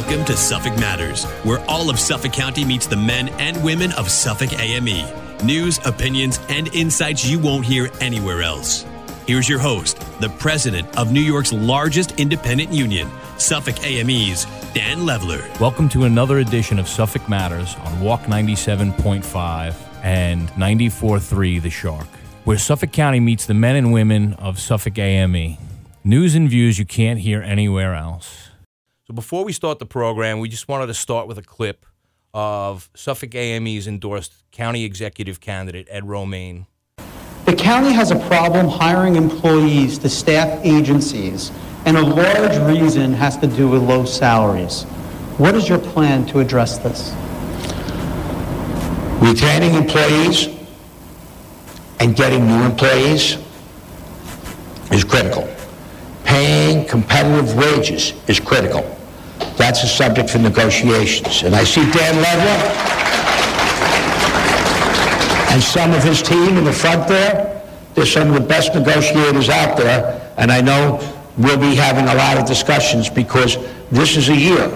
Welcome to Suffolk Matters, where all of Suffolk County meets the men and women of Suffolk AME. News, opinions, and insights you won't hear anywhere else. Here's your host, the president of New York's largest independent union, Suffolk AME's Dan Leveler. Welcome to another edition of Suffolk Matters on Walk 97.5 and 94.3 The Shark, where Suffolk County meets the men and women of Suffolk AME. News and views you can't hear anywhere else. So before we start the program, we just wanted to start with a clip of Suffolk AME's endorsed county executive candidate, Ed Romaine. The county has a problem hiring employees to staff agencies, and a large reason has to do with low salaries. What is your plan to address this? Retaining employees and getting new employees is critical. Paying competitive wages is critical. That's a subject for negotiations. And I see Dan Leveler and some of his team in the front there. They're some of the best negotiators out there, and I know we'll be having a lot of discussions because this is a year,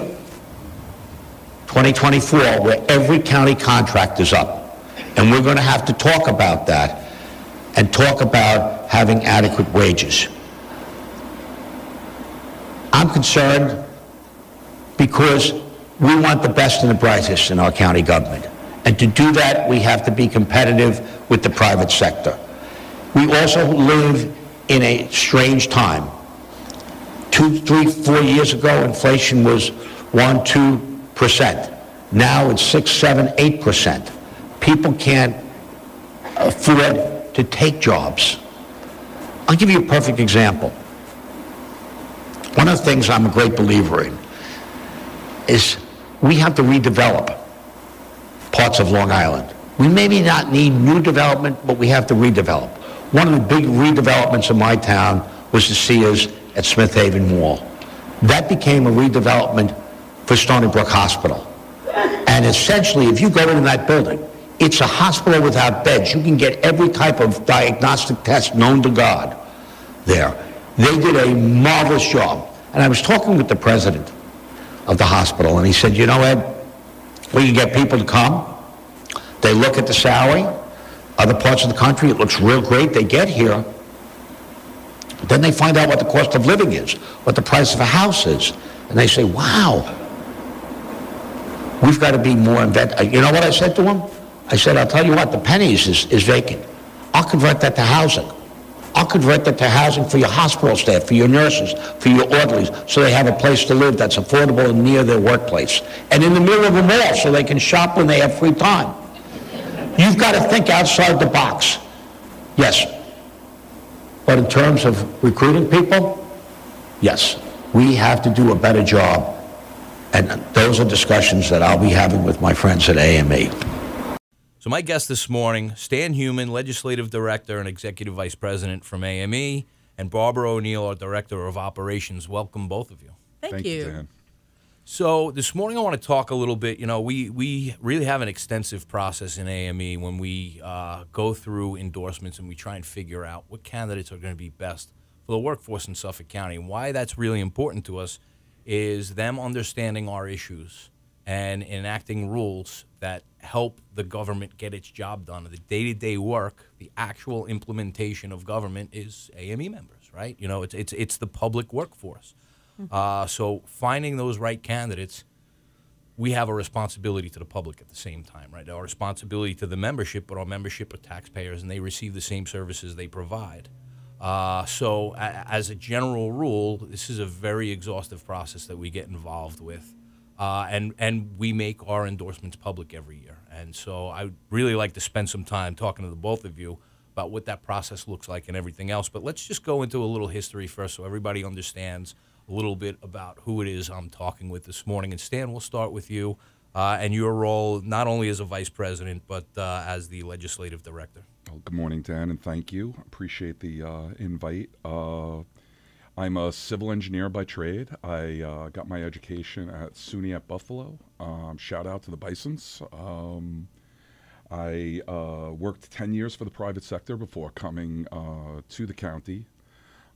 2024, where every county contract is up. And we're going to have to talk about that and talk about having adequate wages. I'm concerned because we want the best and the brightest in our county government. And to do that, we have to be competitive with the private sector. We also live in a strange time. 2, 3, 4 years ago, inflation was 1-2%. Now it's 6, 7, 8%. People can't afford to take jobs. I'll give you a perfect example. One of the things I'm a great believer in is we have to redevelop parts of Long Island. We maybe not need new development, but we have to redevelop. One of the big redevelopments in my town was the Sears at Smith Haven Mall. That became a redevelopment for Stony Brook Hospital. And essentially, if you go into that building, it's a hospital without beds. You can get every type of diagnostic test known to God there. They did a marvelous job. And I was talking with the president of the hospital, and he said, you know, Ed, we can get people to come. They look at the salary. Other parts of the country, it looks real great. They get here. Then they find out what the cost of living is, what the price of a house is. And they say, wow, we've got to be more inventive. You know what I said to him? I said, I'll tell you what, the Pennies is vacant. I'll convert that to housing. I'll convert that to housing for your hospital staff, for your nurses, for your orderlies, so they have a place to live that's affordable and near their workplace. And in the middle of a mall, so they can shop when they have free time. You've got to think outside the box. Yes. But in terms of recruiting people, yes, we have to do a better job. And those are discussions that I'll be having with my friends at AME. So my guest this morning, Stan Human, Legislative Director and Executive Vice President from AME, and Barbara O'Neill, our Director of Operations. Welcome, both of you. Thank you. Dan. So this morning I want to talk a little bit, we really have an extensive process in AME when we go through endorsements and we try and figure out what candidates are going to be best for the workforce in Suffolk County. And why that's really important to us is them understanding our issues and enacting rules that help the government get its job done. The day-to-day work, the actual implementation of government is AME members, right? It's the public workforce. So finding those right candidates, we have a responsibility to the public at the same time, right? Our responsibility to the membership, but our membership are taxpayers, and they receive the same services they provide. So as a general rule, this is a very exhaustive process that we get involved with. And we make our endorsements public every year. And so I'd really like to spend some time talking to the both of you about what that process looks like and everything else. But let's just go into a little history first so everybody understands a little bit about who it is I'm talking with this morning. And Stan, we'll start with you and your role not only as a vice president, but as the legislative director. Well, good morning, Dan, and thank you. Appreciate the invite. I'm a civil engineer by trade. I got my education at SUNY at Buffalo. Shout out to the Bisons. I worked 10 years for the private sector before coming to the county.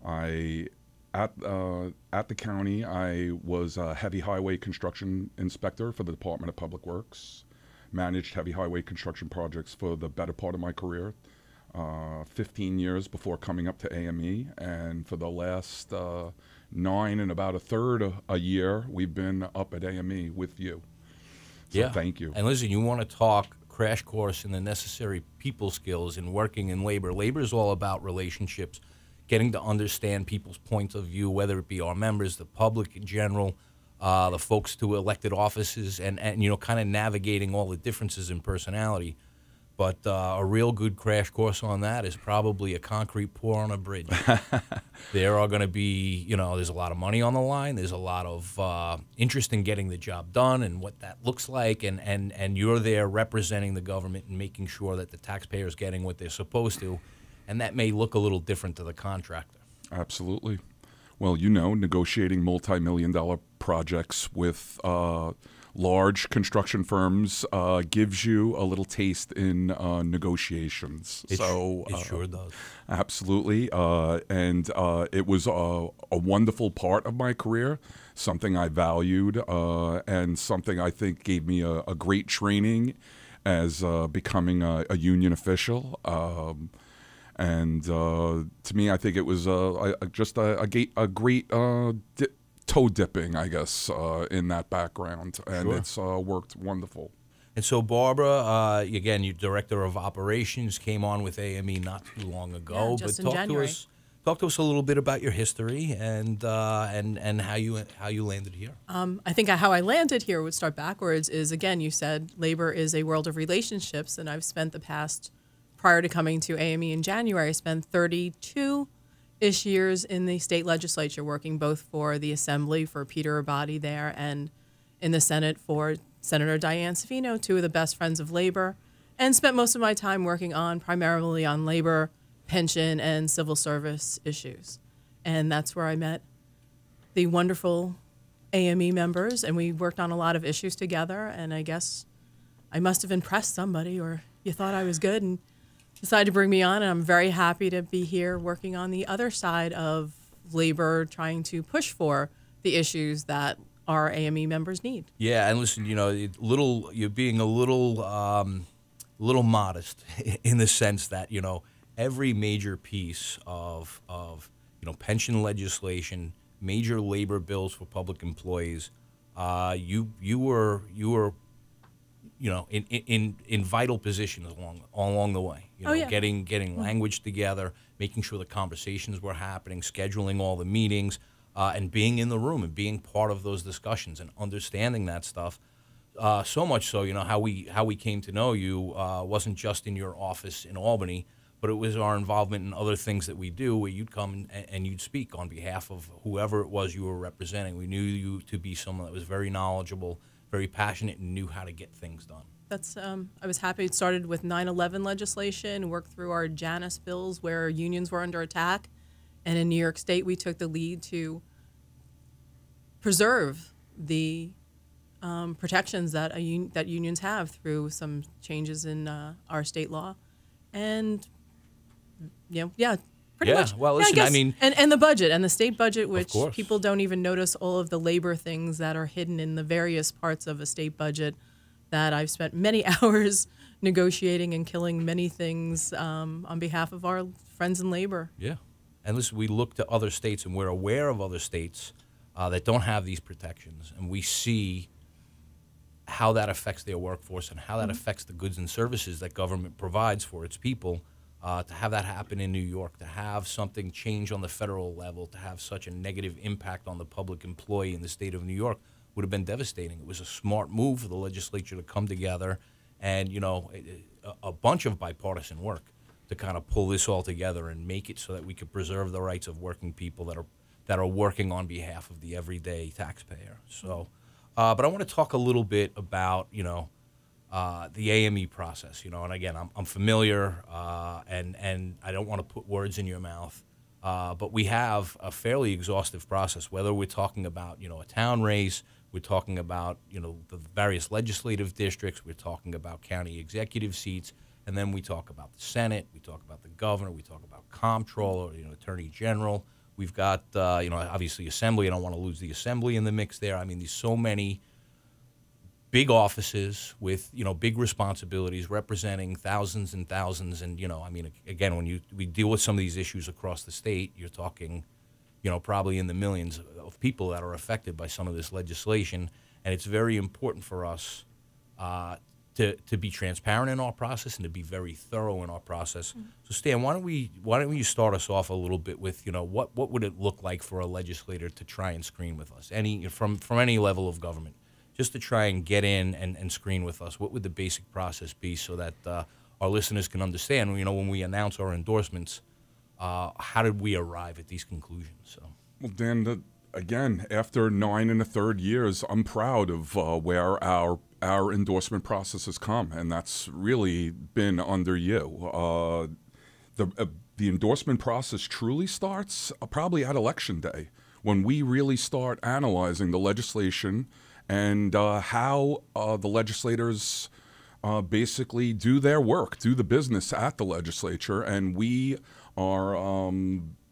I at the county, I was a heavy highway construction inspector for the Department of Public Works. Managed heavy highway construction projects for the better part of my career, 15 years before coming up to AME. And for the last 9 and about a third a year, we've been up at AME with you. So Yeah. thank you. And listen, you want to talk crash course in the necessary people skills in working in labor. Labor is all about relationships, getting to understand people's points of view, whether it be our members, the public in general, the folks to elected offices, and kind of navigating all the differences in personality. But a real good crash course on that is probably a concrete pour on a bridge. There are going to be, there's a lot of money on the line. There's a lot of interest in getting the job done and what that looks like. And you're there representing the government and making sure that the taxpayer is getting what they're supposed to. And that may look a little different to the contractor. Absolutely. Well, negotiating multi-million-dollar projects with large construction firms gives you a little taste in negotiations. It sure does. Absolutely. And it was a wonderful part of my career, something I valued, and something I think gave me a great training as becoming a union official. And to me, I think it was just a great toe dipping, I guess, in that background, and Sure. it's worked wonderful. And so, Barbara, again, you're director of operations, came on with AME not too long ago. Yeah, just but in January. Talk to us a little bit about your history and how you landed here. I think how I landed here would start backwards is, again, you said labor is a world of relationships, and I've spent the past, prior to coming to AME in January, I spent 32-ish years in the state legislature working both for the Assembly, for Peter Abadi there, and in the Senate for Senator Diane Savino, two of the best friends of labor, and spent most of my time working primarily on labor, pension, and civil service issues. And that's where I met the wonderful AME members, and we worked on a lot of issues together, and I guess I must have impressed somebody, or you thought I was good and decided to bring me on, and I'm very happy to be here working on the other side of labor, trying to push for the issues that our AME members need. Yeah, and listen, you're being a little modest in the sense that every major piece of pension legislation, major labor bills for public employees, you were in vital positions along the way. Getting language together, making sure the conversations were happening, scheduling all the meetings, and being in the room and being part of those discussions and understanding that stuff. So much so, how we came to know you wasn't just in your office in Albany, but it was our involvement in other things that we do, where you'd come and you'd speak on behalf of whoever it was you were representing. We knew you to be someone that was very knowledgeable, very passionate, and knew how to get things done. That's I was happy it started with 9/11 legislation, worked through our Janus bills where unions were under attack, and in New York State we took the lead to preserve the protections that that unions have through some changes in our state law, and pretty much. Well, listen, I mean, and the budget and the state budget, which course. people don't even notice all of the labor things that are hidden in the various parts of a state budget that I've spent many hours negotiating and killing many things on behalf of our friends in labor. Yeah. And listen, we look to other states, and we're aware of other states that don't have these protections, and we see how that affects their workforce and how that affects the goods and services that government provides for its people. To have that happen in New York, to have something change on the federal level, to have such a negative impact on the public employee in the state of New York would have been devastating. It was a smart move for the legislature to come together and, a bunch of bipartisan work to kind of pull this all together and make it so that we could preserve the rights of working people that are working on behalf of the everyday taxpayer. So, but I want to talk a little bit about, the AME process, and again, I'm familiar, and I don't want to put words in your mouth, but we have a fairly exhaustive process, whether we're talking about, a town race, we're talking about, the various legislative districts, we're talking about county executive seats, and then we talk about the Senate, we talk about the governor, we talk about comptroller, attorney general, We've got, obviously Assembly. I don't want to lose the Assembly in the mix there. I mean, there's so many big offices with, big responsibilities representing thousands and thousands. And, again, when we deal with some of these issues across the state, you're talking, probably in the millions of people that are affected by some of this legislation. And it's very important for us to be transparent in our process and to be very thorough in our process. Mm-hmm. So, Stan, why don't you start us off a little bit with, what would it look like for a legislator to try and screen with us, from any level of government, just to try and get in and screen with us? What would the basic process be so that our listeners can understand, when we announce our endorsements, how did we arrive at these conclusions? So, well, Dan, again, after 9 1/3 years, I'm proud of where our endorsement process has come, and that's really been under you. The endorsement process truly starts probably at Election Day, when we really start analyzing the legislation and how the legislators basically do their work, do the business at the legislature, and we are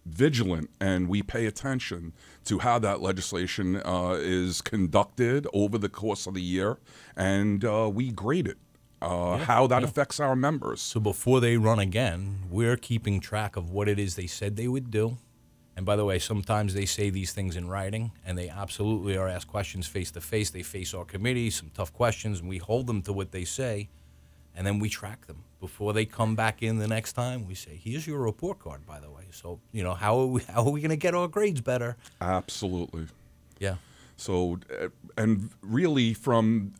vigilant and we pay attention to how that legislation is conducted over the course of the year, and we grade it, how that affects our members. So before they run again, we're keeping track of what it is they said they would do. And by the way, sometimes they say these things in writing, and they absolutely are asked questions face-to-face. They face our committee, some tough questions, and we hold them to what they say, and then we track them. Before they come back in the next time, we say, here's your report card, by the way. So, how are we going to get our grades better? Absolutely. Yeah. So, and really from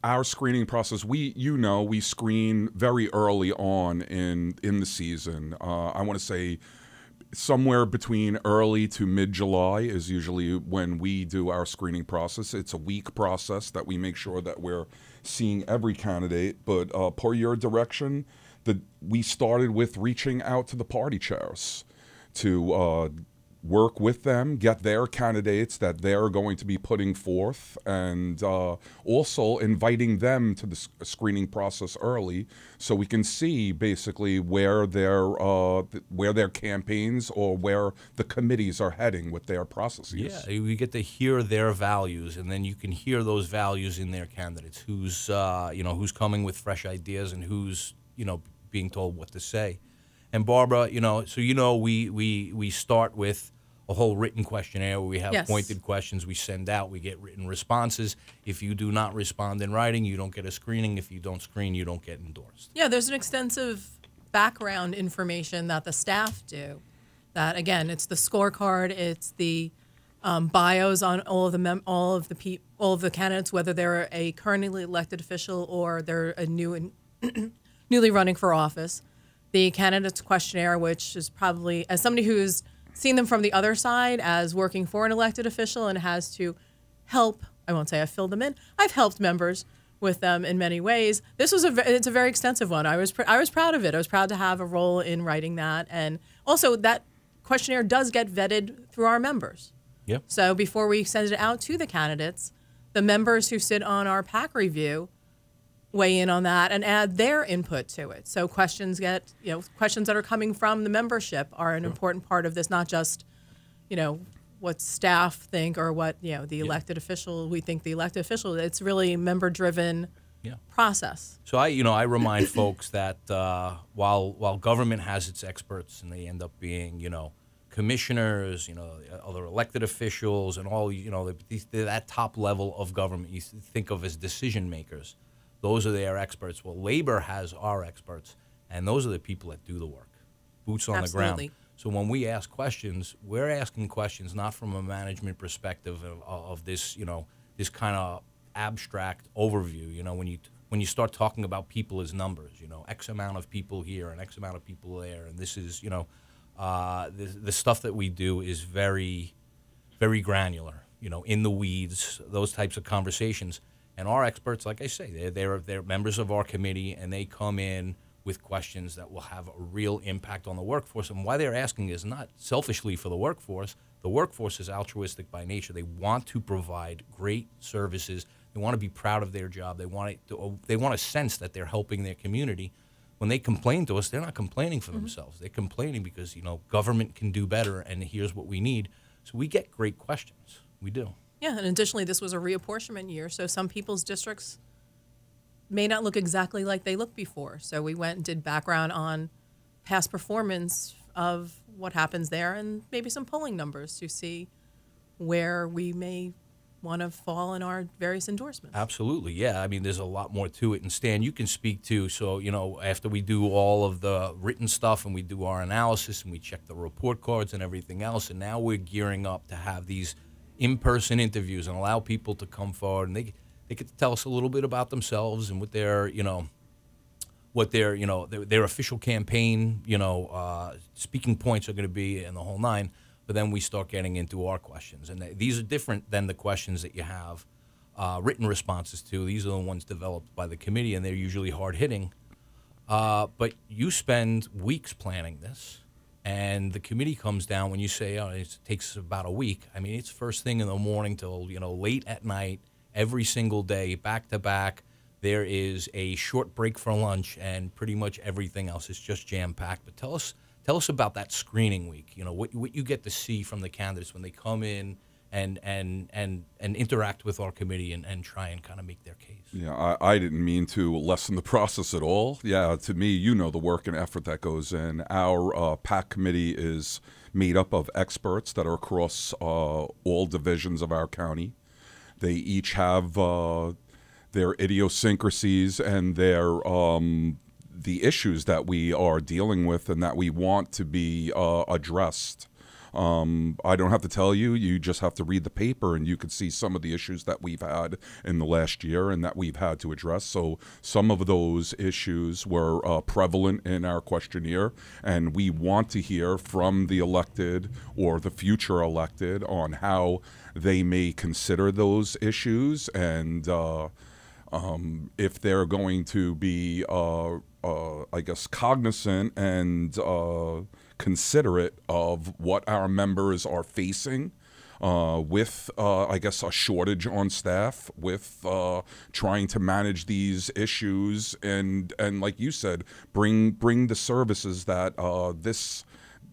our screening process, we screen very early on in the season. I want to say somewhere between early to mid-July is usually when we do our screening process. It's a week process that we make sure that we're seeing every candidate. But per your direction, we started with reaching out to the party chairs to work with them, get their candidates that they're going to be putting forth, and also inviting them to the screening process early so we can see basically where their campaigns or where the committees are heading with their processes. Yeah, we get to hear their values, and then you can hear those values in their candidates. Who's coming with fresh ideas and who's being told what to say. And Barbara, we start with a whole written questionnaire where we have pointed questions we send out. We get written responses. If you do not respond in writing, you don't get a screening. If you don't screen, you don't get endorsed. Yeah, there's an extensive background information that the staff do. That, again, it's the scorecard, it's the bios on all of the candidates, whether they're a currently elected official or they're a newly running for office. The candidates questionnaire, which is probably, as somebody who's seen them from the other side as working for an elected official and has to help, I won't say I've filled them in, I've helped members with them in many ways. It's a very extensive one. I was proud of it. I was proud to have a role in writing that. And also that questionnaire does get vetted through our members. Yep. So before we send it out to the candidates, the members who sit on our PAC review weigh in on that and add their input to it. So questions that are coming from the membership are an important part of this, not just, what staff think or what, the elected official, we think the elected official. It's really member-driven process. So I remind folks that while government has its experts and they end up being, commissioners, other elected officials and all, that top level of government you think of as decision makers. Those are their experts. Well, labor has our experts, and those are the people that do the work, boots on the ground. So when we ask questions, we're asking questions not from a management perspective of this, this kind of abstract overview. When you start talking about people as numbers, X amount of people here and X amount of people there, and this is, the stuff that we do is very, very granular, in the weeds, those types of conversations. And our experts, like I say, they're members of our committee, and they come in with questions that will have a real impact on the workforce. And why they're asking is not selfishly for the workforce. The workforce is altruistic by nature. They want to provide great services. They want to be proud of their job. They want to sense that they're helping their community. when they complain to us, they're not complaining for themselves. They're complaining because, government can do better, and here's what we need. So we get great questions. We do. Yeah, and additionally, this was a reapportionment year, so some people's districts may not look exactly like they looked before. So we went and did background on past performance of what happens there and maybe some polling numbers to see where we may want to fall in our various endorsements. Absolutely, yeah. I mean, there's a lot more to it. And Stan, you can speak to, so, after we do all of the written stuff and we do our analysis and we check the report cards and everything else, and now we're gearing up to have these in-person interviews and allow people to come forward, and they get to tell us a little bit about themselves and what their, their official campaign, speaking points are going to be and the whole nine. But then we start getting into our questions. And these are different than the questions that you have written responses to. These are the ones developed by the committee, and they're usually hard-hitting. But you spend weeks planning this, and the committee comes down when you say, it takes about a week. I mean, it's first thing in the morning till, late at night, every single day, back-to-back. There is a short break for lunch, and pretty much everything else is just jam-packed. But tell us about that screening week. What you get to see from the candidates when they come in and interact with our committee and try and kind of make their case. Yeah, I didn't mean to lessen the process at all. Yeah, to me, the work and effort that goes in. Our PAC committee is made up of experts that are across all divisions of our county. They each have their idiosyncrasies and their the issues that we are dealing with and that we want to be addressed. I don't have to tell you, you just have to read the paper and you could see some of the issues that we've had in the last year and that we've had to address. So some of those issues were prevalent in our questionnaire, and we want to hear from the elected or the future elected on how they may consider those issues and if they're going to be cognizant and considerate of what our members are facing with, a shortage on staff, with trying to manage these issues, and like you said, bring the services that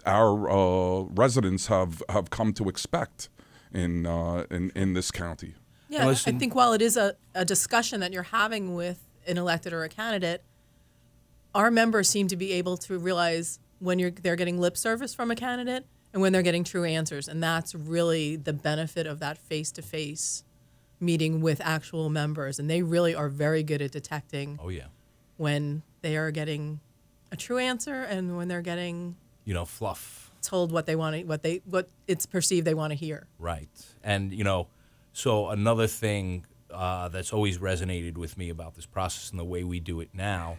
our residents have come to expect in this county. Yeah, I think while it is a discussion that you're having with an elected or a candidate, our members seem to be able to realize when they're getting lip service from a candidate and when they're getting true answers. And that's really the benefit of that face-to-face meeting with actual members. And they really are very good at detecting when they are getting a true answer and when they're getting fluff, told what they want to, what it's perceived they want to hear. Right. And so another thing that's always resonated with me about this process and the way we do it now,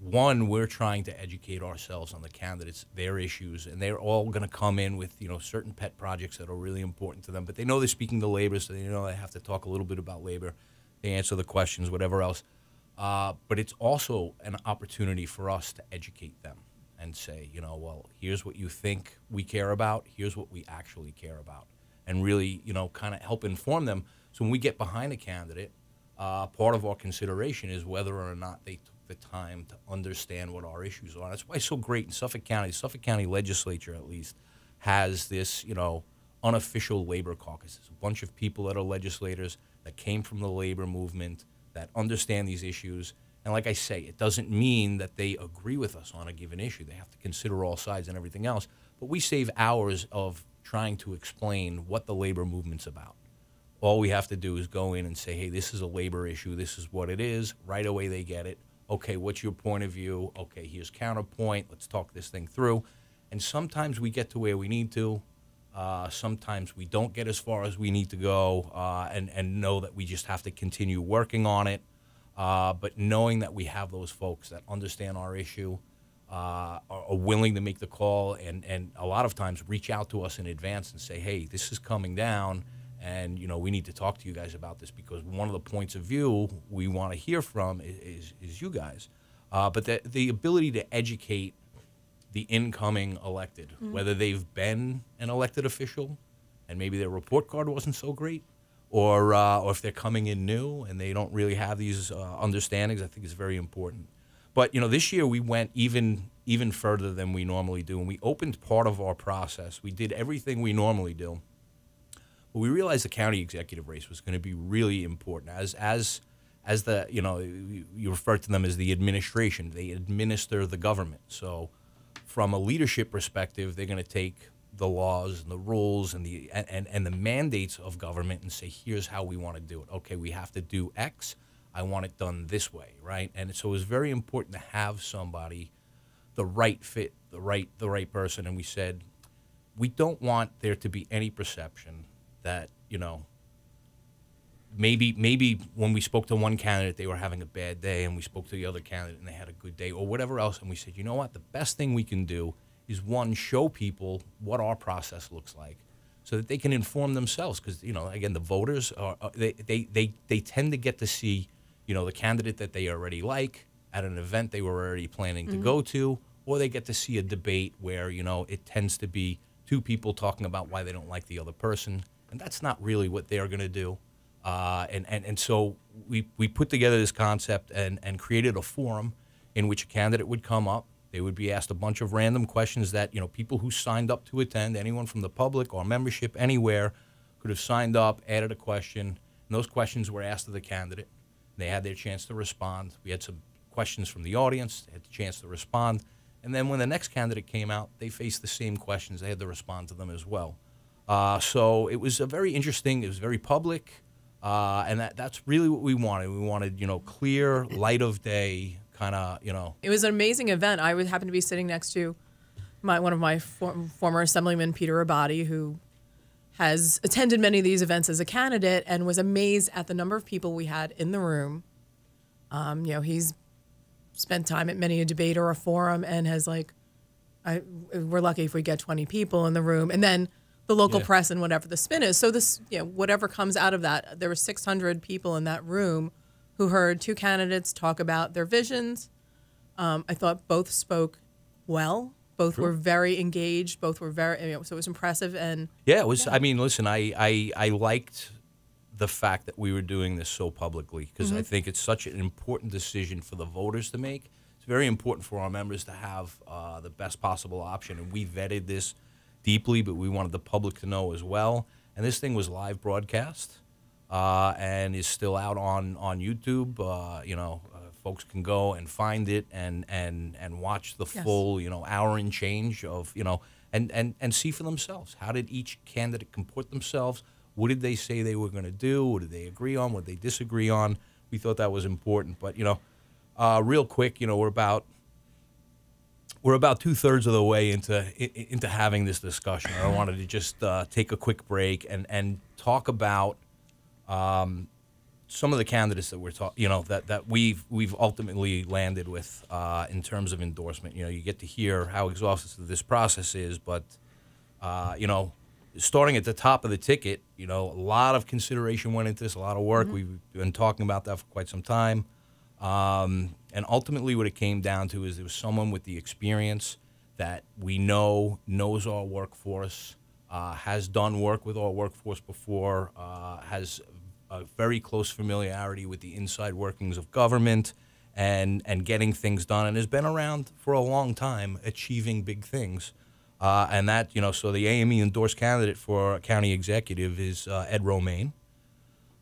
one, we're trying to educate ourselves on the candidates, their issues, and they're all going to come in with certain pet projects that are really important to them. But they know they're speaking to labor, so they know they have to talk a little bit about labor. They answer the questions, whatever else. But it's also an opportunity for us to educate them and say, well, here's what you think we care about. Here's what we actually care about. And really, kind of help inform them. So when we get behind a candidate, part of our consideration is whether or not they took the time to understand what our issues are. That's why it's so great in Suffolk County. The Suffolk County legislature, at least, has this, unofficial labor caucus. It's a bunch of people that are legislators that came from the labor movement that understand these issues. And like I say, it doesn't mean that they agree with us on a given issue. They have to consider all sides and everything else. But we save hours of trying to explain what the labor movement's about. All we have to do is go in and say, hey, this is a labor issue. This is what it is. Right away they get it. Okay, what's your point of view? Okay, here's counterpoint. Let's talk this thing through. And sometimes we get to where we need to. Sometimes we don't get as far as we need to go and know that we just have to continue working on it. But knowing that we have those folks that understand our issue, are willing to make the call and a lot of times reach out to us in advance and say, hey, this is coming down. And, we need to talk to you guys about this because one of the points of view we want to hear from is you guys. But the ability to educate the incoming elected, whether they've been an elected official and maybe their report card wasn't so great, or if they're coming in new and they don't really have these understandings, I think is very important. But, this year we went even further than we normally do, and we opened part of our process. We did everything we normally do. But we realized the county executive race was going to be really important. As the, you refer to them as the administration. They administer the government. So from a leadership perspective, they're going to take the laws and the rules and the mandates of government and say, here's how we want to do it. Okay, we have to do X. I want it done this way, right? And so it was very important to have somebody, the right fit, the right person. And we said, we don't want there to be any perception that, maybe when we spoke to one candidate, they were having a bad day, and we spoke to the other candidate and they had a good day, or whatever else. And we said, you know what? The best thing we can do is, one, show people what our process looks like so that they can inform themselves. Because, again, the voters, they tend to get to see, the candidate that they already like at an event they were already planning to go to, or they get to see a debate where, it tends to be two people talking about why they don't like the other person. And that's not really what they're going to do. And so we put together this concept and created a forum in which a candidate would come up. They would be asked a bunch of random questions that, people who signed up to attend, anyone from the public or membership anywhere could have signed up, added a question, and those questions were asked of the candidate. They had their chance to respond. We had some questions from the audience. They had the chance to respond. And then when the next candidate came out, they faced the same questions. They had to respond to them as well. So it was it was very public, and that's really what we wanted. We wanted, clear, light of day, kind of, It was an amazing event. I would happen to be sitting next to one of my former Assemblyman, Peter Abadi, who has attended many of these events as a candidate and was amazed at the number of people we had in the room. He's spent time at many a debate or a forum and has we're lucky if we get 20 people in the room. And then the local press and whatever the spin is. So this, whatever comes out of that, there were 600 people in that room who heard two candidates talk about their visions. I thought both spoke well. Both were very engaged. Both were very, so it was impressive. And yeah, it was. I mean, listen, I liked the fact that we were doing this so publicly, because I think it's such an important decision for the voters to make. It's very important for our members to have the best possible option, and we vetted this deeply, but we wanted the public to know as well. And this thing was live broadcast and is still out on YouTube. Folks can go and find it and watch the full, hour and change of, and see for themselves. How did each candidate comport themselves? What did they say they were going to do? What did they agree on? What did they disagree on? We thought that was important. But, real quick, we're about 2/3 of the way into having this discussion. I wanted to just take a quick break and talk about some of the candidates that we're that we've ultimately landed with in terms of endorsement. You get to hear how exhaustive this process is, but starting at the top of the ticket, a lot of consideration went into this, a lot of work. We've been talking about that for quite some time. And ultimately what it came down to is there was someone with the experience that we knows our workforce, has done work with our workforce before, has a very close familiarity with the inside workings of government and getting things done, and has been around for a long time achieving big things. And that, so the AME endorsed candidate for county executive is Ed Romaine.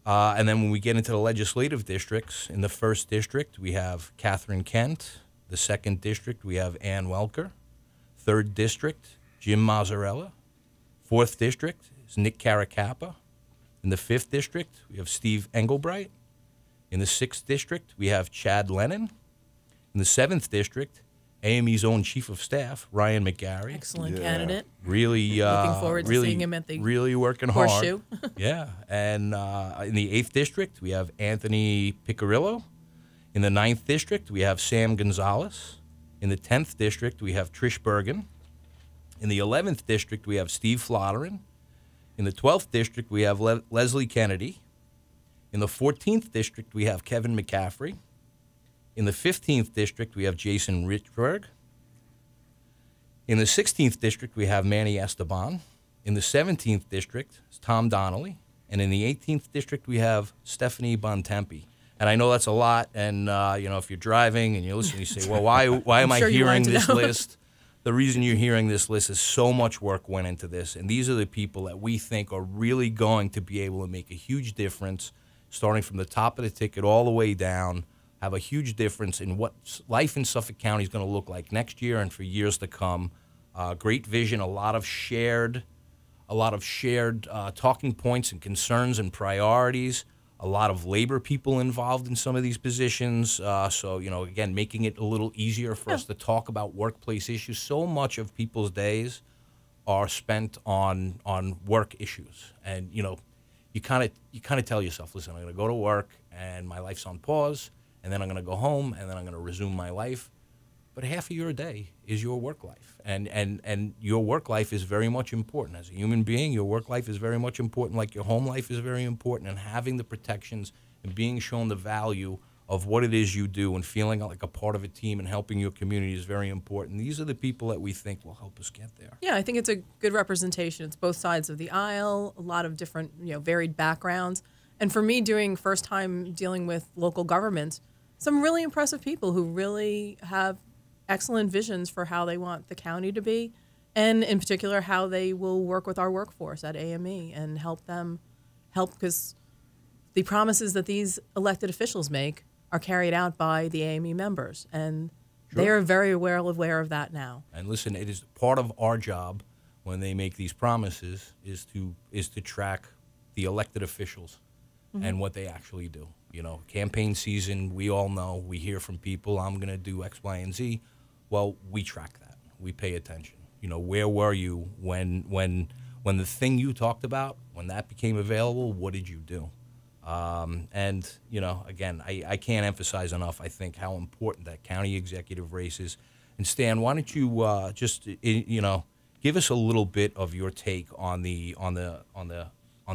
And then when we get into the legislative districts, in the 1st district, we have Catherine Kent. The 2nd district, we have Ann Welker. 3rd district, Jim Mazzarella. 4th district is Nick Caracappa. In the 5th district, we have Steve Engelbright. In the 6th district, we have Chad Lennon. In the 7th district, AME's own chief of staff, Ryan McGarry. Excellent candidate. Really looking forward to seeing him at the really working horseshoe. hard. Yeah. And in the 8th district, we have Anthony Piccirillo. In the 9th district, we have Sam Gonzalez. In the 10th district, we have Trish Bergen. In the 11th district, we have Steve Flotterin. In the 12th district, we have Leslie Kennedy. In the 14th district, we have Kevin McCaffrey. In the 15th district, we have Jason Richberg. In the 16th district, we have Manny Esteban. In the 17th district, it's Tom Donnelly. And in the 18th district, we have Stephanie Bontempi. And I know that's a lot. And, if you're driving and you're listening, you say, well, why am I sure you hearing wanted to this know. list? The reason you're hearing this list is so much work went into this. And these are the people that we think are really going to be able to make a huge difference, starting from the top of the ticket all the way down, have a huge difference in what life in Suffolk County is going to look like next year and for years to come. Great vision, a lot of shared talking points and concerns and priorities, a lot of labor people involved in some of these positions. Again, making it a little easier for us to talk about workplace issues. So much of people's days are spent on work issues. And, you kind of tell yourself, listen, I'm going to go to work and my life's on pause, and then I'm going to go home and then I'm going to resume my life. But half of your day is your work life, and your work life is very much important. As a human being, your work life is very much important, like your home life is very important, and having the protections and being shown the value of what it is you do and feeling like a part of a team and helping your community is very important. These are the people that we think will help us get there. Yeah, I think it's a good representation. It's both sides of the aisle, a lot of different, varied backgrounds. And for me, doing first time dealing with local government, some really impressive people who really have excellent visions for how they want the county to be, and in particular how they will work with our workforce at AME and help because the promises that these elected officials make are carried out by the AME members, and they are very aware of that now. And listen, it is part of our job when they make these promises is to track the elected officials and what they actually do. Campaign season, we all know, we hear from people, I'm going to do X, Y, and Z. Well, we track that. We pay attention. Where were you when the thing you talked about, when that became available, what did you do? Again, I can't emphasize enough, I think, how important that county executive race is. And Stan, why don't you give us a little bit of your take on the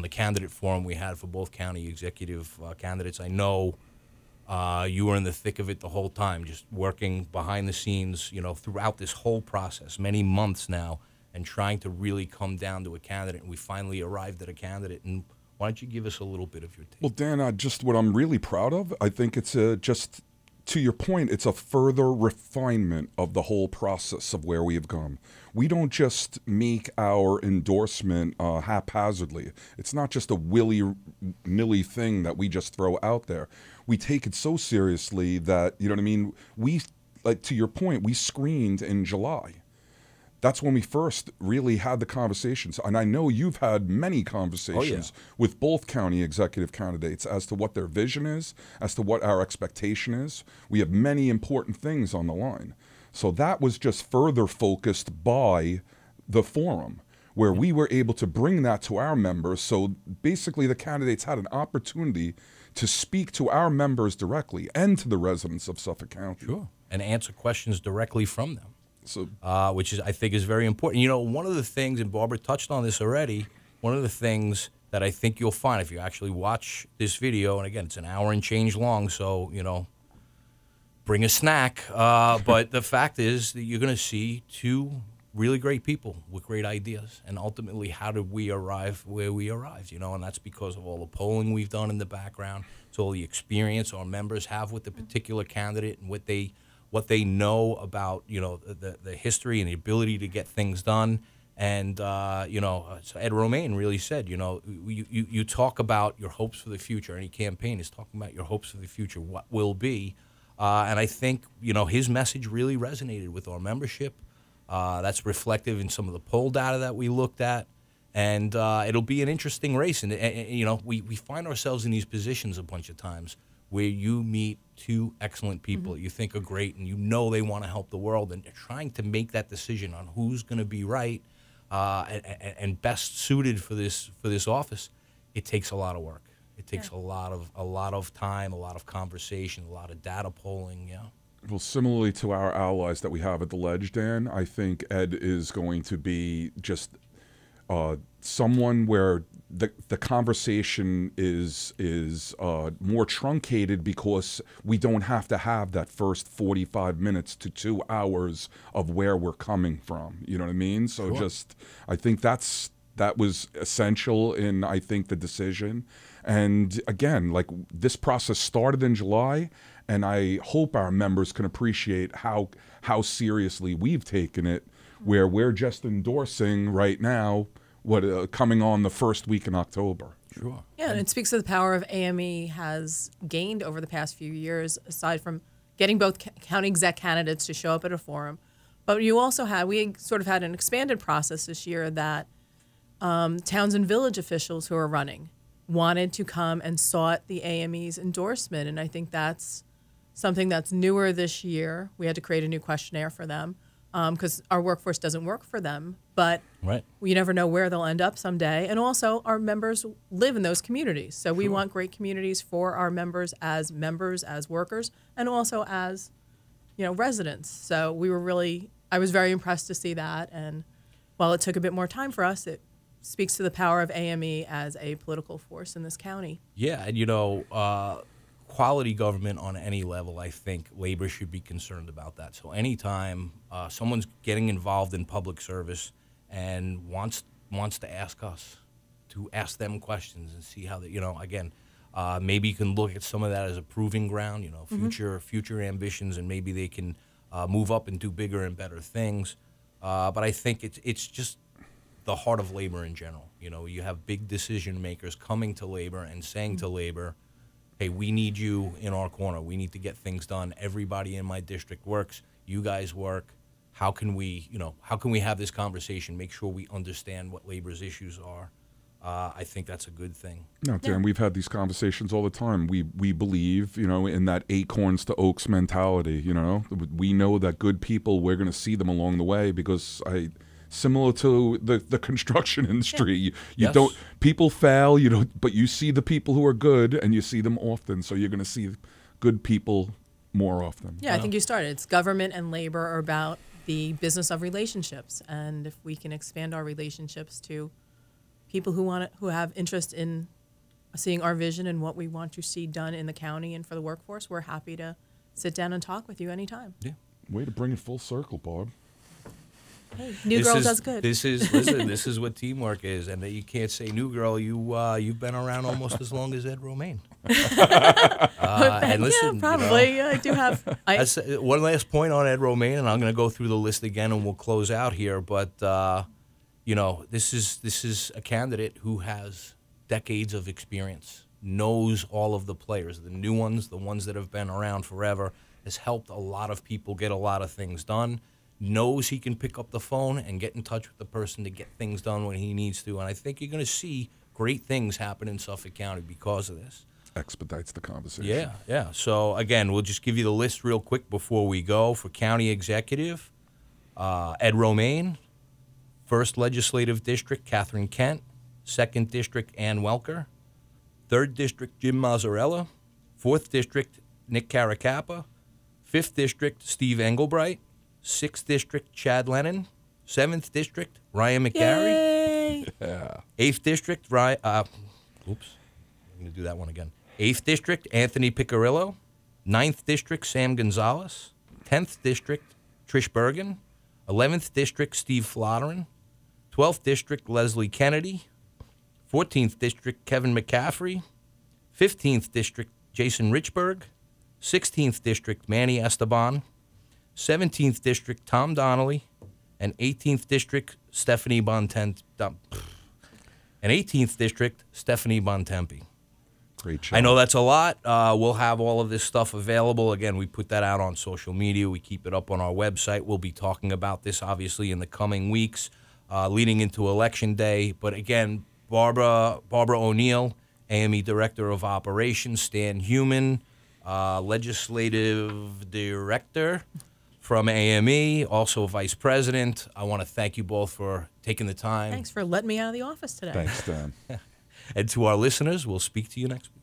candidate forum we had for both county executive candidates. I know you were in the thick of it the whole time, just working behind the scenes, throughout this whole process, many months now, and trying to really come down to a candidate. And we finally arrived at a candidate. And why don't you give us a little bit of your take? Well, Dan, just what I'm really proud of, I think it's just to your point, it's a further refinement of the whole process of where we have gone. We don't just make our endorsement haphazardly. It's not just a willy-nilly thing that we just throw out there. We take it so seriously that, we, like to your point, we screened in July. That's when we first really had the conversations. And I know you've had many conversations with both county executive candidates as to what their vision is, as to what our expectation is. We have many important things on the line. So that was just further focused by the forum, where we were able to bring that to our members. So basically the candidates had an opportunity to speak to our members directly and to the residents of Suffolk County. Sure. And answer questions directly from them. So, which I think is very important. One of the things, and Barbara touched on this already, one of the things that I think you'll find if you actually watch this video, and again, it's an hour and change long, so, bring a snack. But the fact is that you're going to see two really great people with great ideas. And ultimately, how did we arrive where we arrived? And that's because of all the polling we've done in the background. It's all the experience our members have with the particular candidate and what they know about, the history and the ability to get things done. And, so Ed Romaine really said, you talk about your hopes for the future. Any campaign is talking about your hopes for the future, what will be. And I think, his message really resonated with our membership. That's reflective in some of the poll data that we looked at. And it'll be an interesting race. And we find ourselves in these positions a bunch of times where you meet two excellent people that you think are great and they want to help the world, and trying to make that decision on who's going to be right and best suited for this office, it takes a lot of work. It takes a lot of time, a lot of conversation, a lot of data polling. Yeah. Well, similarly to our allies that we have at the Ledge, Dan, I think Ed is going to be just someone where the conversation is more truncated because we don't have to have that first 45 minutes to 2 hours of where we're coming from. You know what I mean? So I think that was essential in, I think, the decision. And again, like, this process started in July, and I hope our members can appreciate how seriously we've taken it, where we're just endorsing right now what coming on the first week in October. Sure. Yeah, and it speaks to the power of AME has gained over the past few years, aside from getting both county exec candidates to show up at a forum. But we sort of had an expanded process this year that towns and village officials who are running wanted to come and sought the AME's endorsement. And I think that's something that's newer this year. We had to create a new questionnaire for them because our workforce doesn't work for them. But you never know where they'll end up someday. And also, our members live in those communities. So we want great communities for our members, as workers, and also as, residents. So I was very impressed to see that. And while it took a bit more time for us, it speaks to the power of AME as a political force in this county. Yeah, and quality government on any level, I think labor should be concerned about that. So anytime someone's getting involved in public service and wants to ask us to ask them questions and see how they, again, maybe you can look at some of that as a proving ground, future ambitions, and maybe they can move up and do bigger and better things. But I think it's just the heart of labor in general. You have big decision makers coming to labor and saying to labor, hey, we need you in our corner. We need to get things done. Everybody in my district works. You guys work. How can we have this conversation, make sure we understand what labor's issues are? I think that's a good thing. No, Dan, we've had these conversations all the time. We believe, in that acorns to oaks mentality. We know that good people, we're going to see them along the way, because similar to the construction industry, people fail, but you see the people who are good, and you see them often. So you're going to see good people more often. Yeah, I think you started. It's government and labor are about the business of relationships, and if we can expand our relationships to people who have interest in seeing our vision and what we want to see done in the county and for the workforce, we're happy to sit down and talk with you anytime. Yeah. Way to bring it full circle, Barb. Hey, new girl does good. This is what teamwork is, and you can't say new girl. You've been around almost as long as Ed Romaine. And listen, probably. I do have. One last point on Ed Romaine, and I'm going to go through the list again, and we'll close out here. But this is a candidate who has decades of experience, knows all of the players, the new ones, the ones that have been around forever, has helped a lot of people get a lot of things done. Knows he can pick up the phone and get in touch with the person to get things done when he needs to. And I think you're going to see great things happen in Suffolk County because of this. Expedites the conversation. Yeah. So, again, we'll just give you the list real quick before we go. For County Executive, Ed Romaine. 1st Legislative District, Catherine Kent. 2nd District, Ann Welker. 3rd District, Jim Mazzarella. 4th District, Nick Caracappa. 5th District, Steve Engelbright. 6th District, Chad Lennon. 7th District, Ryan McGarry. Yeah. 8th District, I'm going to do that one again. 8th District, Anthony Piccirillo. 9th District, Sam Gonzalez. 10th District, Trish Bergen. 11th District, Steve Flotteren. 12th District, Leslie Kennedy. 14th District, Kevin McCaffrey. 15th District, Jason Richburg. 16th District, Manny Esteban. 17th District, Tom Donnelly. And 18th District, Stephanie Bontempi. And 18th District, Stephanie Bontempi. Great job. I know that's a lot. We'll have all of this stuff available. Again, we put that out on social media. We keep it up on our website. We'll be talking about this, obviously, in the coming weeks leading into Election Day. But again, Barbara O'Neill, AME Director of Operations, Stan Human, Legislative Director from AME, also Vice President. I want to thank you both for taking the time. Thanks for letting me out of the office today. Thanks, Dan. And to our listeners, we'll speak to you next week.